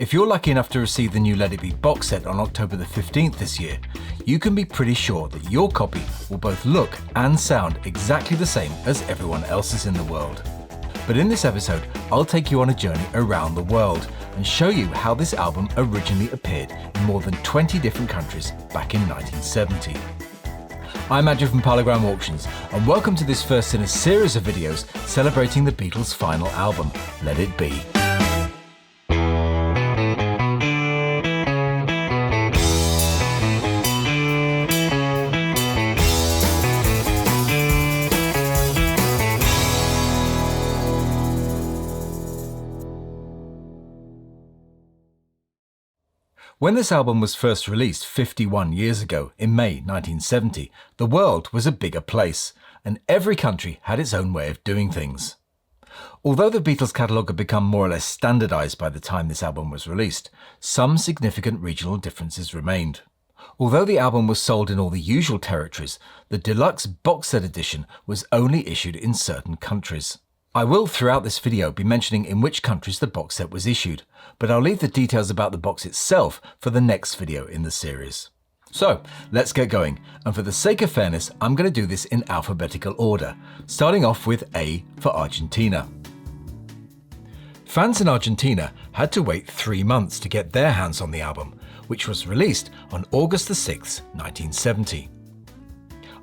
If you're lucky enough to receive the new Let It Be box set on October the 15th this year, you can be pretty sure that your copy will both look and sound exactly the same as everyone else's in the world. But in this episode, I'll take you on a journey around the world and show you how this album originally appeared in more than 20 different countries back in 1970. I'm Andrew from Parlogram Auctions, and welcome to this first in a series of videos celebrating the Beatles' final album, Let It Be. When this album was first released 51 years ago, in May 1970, the world was a bigger place, and every country had its own way of doing things. Although the Beatles' catalogue had become more or less standardised by the time this album was released, some significant regional differences remained. Although the album was sold in all the usual territories, the deluxe box set edition was only issued in certain countries. I will throughout this video be mentioning in which countries the box set was issued, but I'll leave the details about the box itself for the next video in the series. So, let's get going, and for the sake of fairness, I'm going to do this in alphabetical order, starting off with A for Argentina. Fans in Argentina had to wait 3 months to get their hands on the album, which was released on August the 6th, 1970.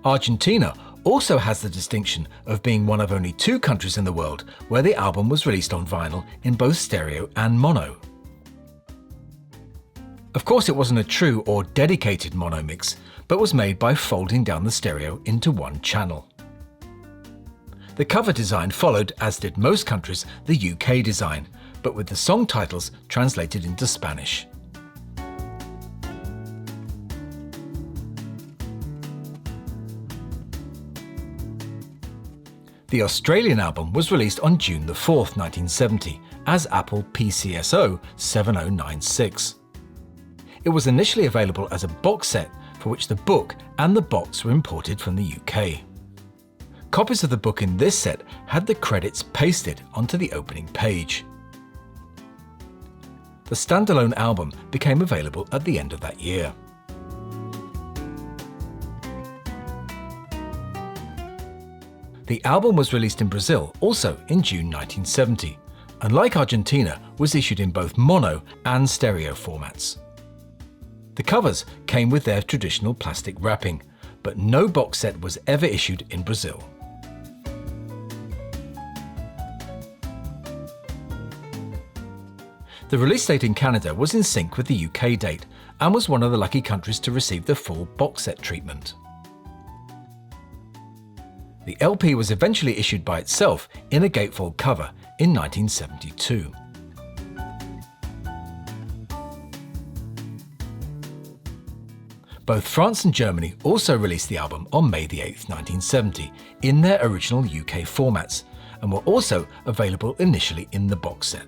Argentina also has the distinction of being one of only 2 countries in the world where the album was released on vinyl in both stereo and mono. Of course, it wasn't a true or dedicated mono mix, but was made by folding down the stereo into one channel. The cover design followed, as did most countries, the UK design, but with the song titles translated into Spanish. The Australian album was released on June the 4th, 1970, as Apple PCSO 7096. It was initially available as a box set, for which the book and the box were imported from the UK. Copies of the book in this set had the credits pasted onto the opening page. The standalone album became available at the end of that year. The album was released in Brazil also in June 1970, and like Argentina, was issued in both mono and stereo formats. The covers came with their traditional plastic wrapping, but no box set was ever issued in Brazil. The release date in Canada was in sync with the UK date and was one of the lucky countries to receive the full box set treatment. The LP was eventually issued by itself in a gatefold cover in 1972. Both France and Germany also released the album on May the 8th, 1970, in their original UK formats, and were also available initially in the box set.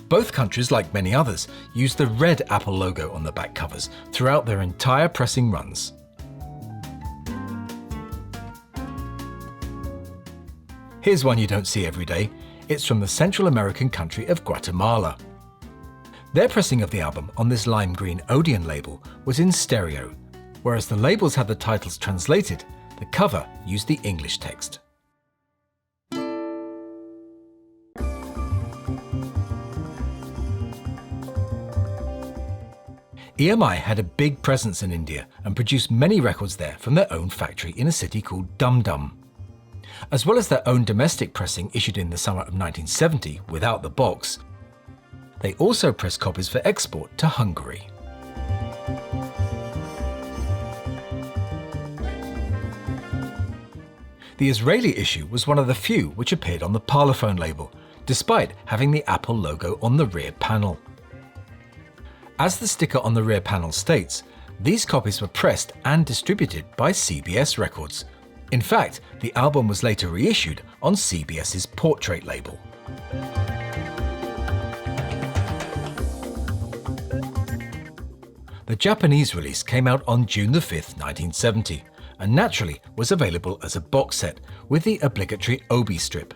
Both countries, like many others, used the red Apple logo on the back covers throughout their entire pressing runs. Here's one you don't see every day. It's from the Central American country of Guatemala. Their pressing of the album on this lime green Odeon label was in stereo, whereas the labels had the titles translated, the cover used the English text. EMI had a big presence in India and produced many records there from their own factory in a city called Dum Dum. As well as their own domestic pressing issued in the summer of 1970 without the box, they also pressed copies for export to Hungary. The Israeli issue was one of the few which appeared on the Parlophone label, despite having the Apple logo on the rear panel. As the sticker on the rear panel states, these copies were pressed and distributed by CBS Records. In fact, the album was later reissued on CBS's Portrait label. The Japanese release came out on June the 5th, 1970, and naturally was available as a box set with the obligatory obi strip.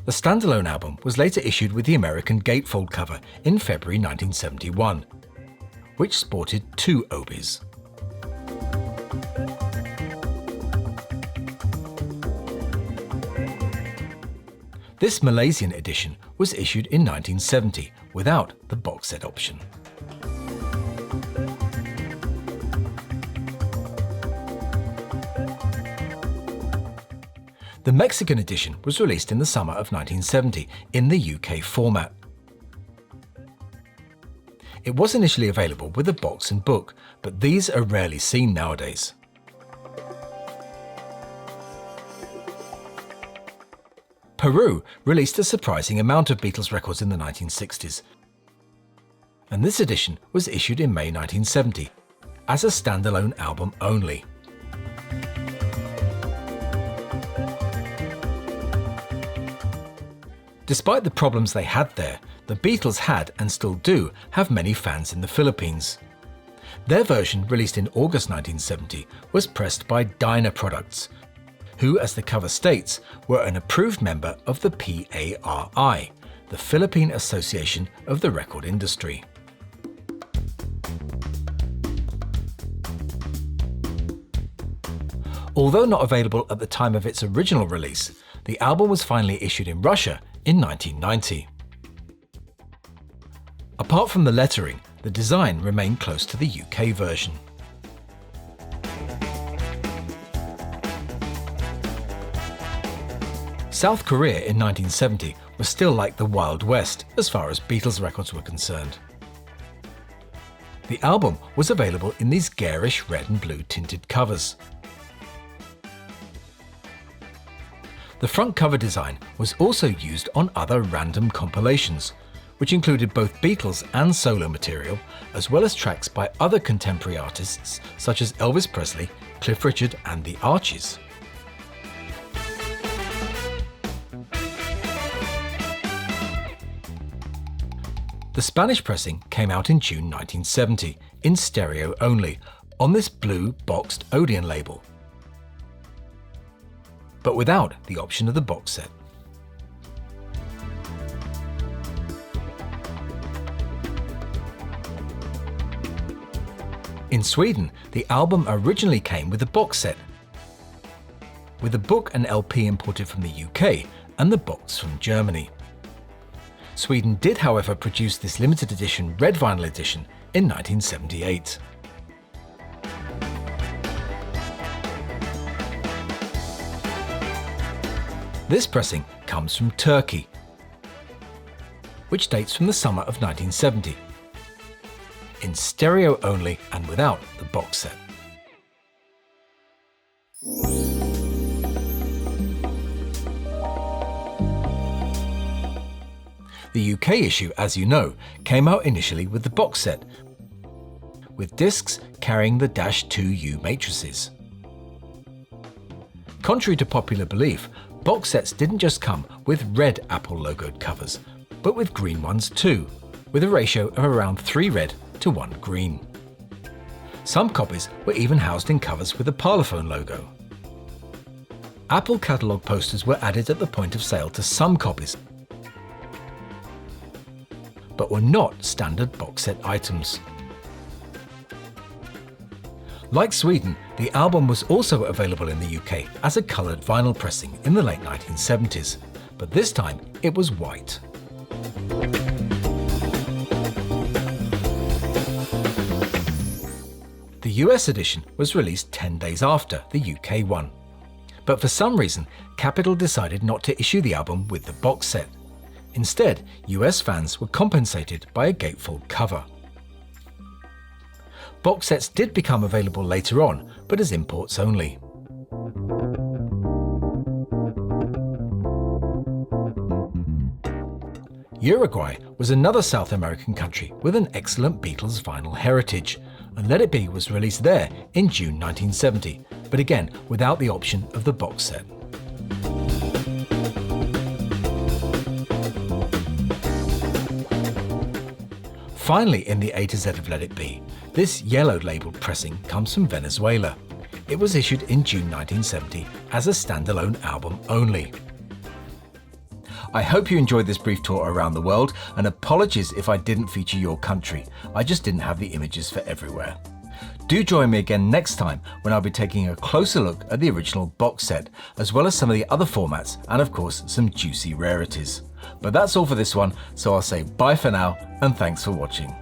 The standalone album was later issued with the American gatefold cover in February 1971, which sported 2 obies. This Malaysian edition was issued in 1970 without the box set option. The Mexican edition was released in the summer of 1970 in the UK format. It was initially available with a box and book, but these are rarely seen nowadays. Peru released a surprising amount of Beatles records in the 1960s, and this edition was issued in May 1970 as a standalone album only. Despite the problems they had there, the Beatles had and still do have many fans in the Philippines. Their version, released in August 1970, was pressed by Dyna Products, who, as the cover states, were an approved member of the PARI, the Philippine Association of the Record Industry. Although not available at the time of its original release, the album was finally issued in Russia in 1990. Apart from the lettering, the design remained close to the UK version. South Korea in 1970 was still like the Wild West as far as Beatles records were concerned. The album was available in these garish red and blue tinted covers. The front cover design was also used on other random compilations, which included both Beatles and solo material, as well as tracks by other contemporary artists such as Elvis Presley, Cliff Richard and the Archies. The Spanish pressing came out in June 1970, in stereo only, on this blue boxed Odeon label, but without the option of the box set. In Sweden, the album originally came with a box set, with the book and LP imported from the UK and the box from Germany. Sweden did, however, produce this limited edition red vinyl edition in 1978. This pressing comes from Turkey, which dates from the summer of 1970, in stereo only and without the box set. The UK issue, as you know, came out initially with the box set, with discs carrying the -2U matrices. Contrary to popular belief, box sets didn't just come with red Apple logoed covers, but with green ones too, with a ratio of around 3 red to 1 green. Some copies were even housed in covers with a Parlophone logo. Apple catalogue posters were added at the point of sale to some copies, but were not standard box set items. Like Sweden, the album was also available in the UK as a coloured vinyl pressing in the late 1970s, but this time it was white. The US edition was released 10 days after the UK one, but for some reason Capitol decided not to issue the album with the box set. Instead, US fans were compensated by a gatefold cover. Box sets did become available later on, but as imports only. Uruguay was another South American country with an excellent Beatles vinyl heritage, and Let It Be was released there in June 1970, but again without the option of the box set. Finally, in the A to Z of Let It Be, this yellow labelled pressing comes from Venezuela. It was issued in June 1970 as a standalone album only. I hope you enjoyed this brief tour around the world, and apologies if I didn't feature your country. I just didn't have the images for everywhere. Do join me again next time when I'll be taking a closer look at the original box set, as well as some of the other formats and of course some juicy rarities. But that's all for this one, so I'll say bye for now and thanks for watching.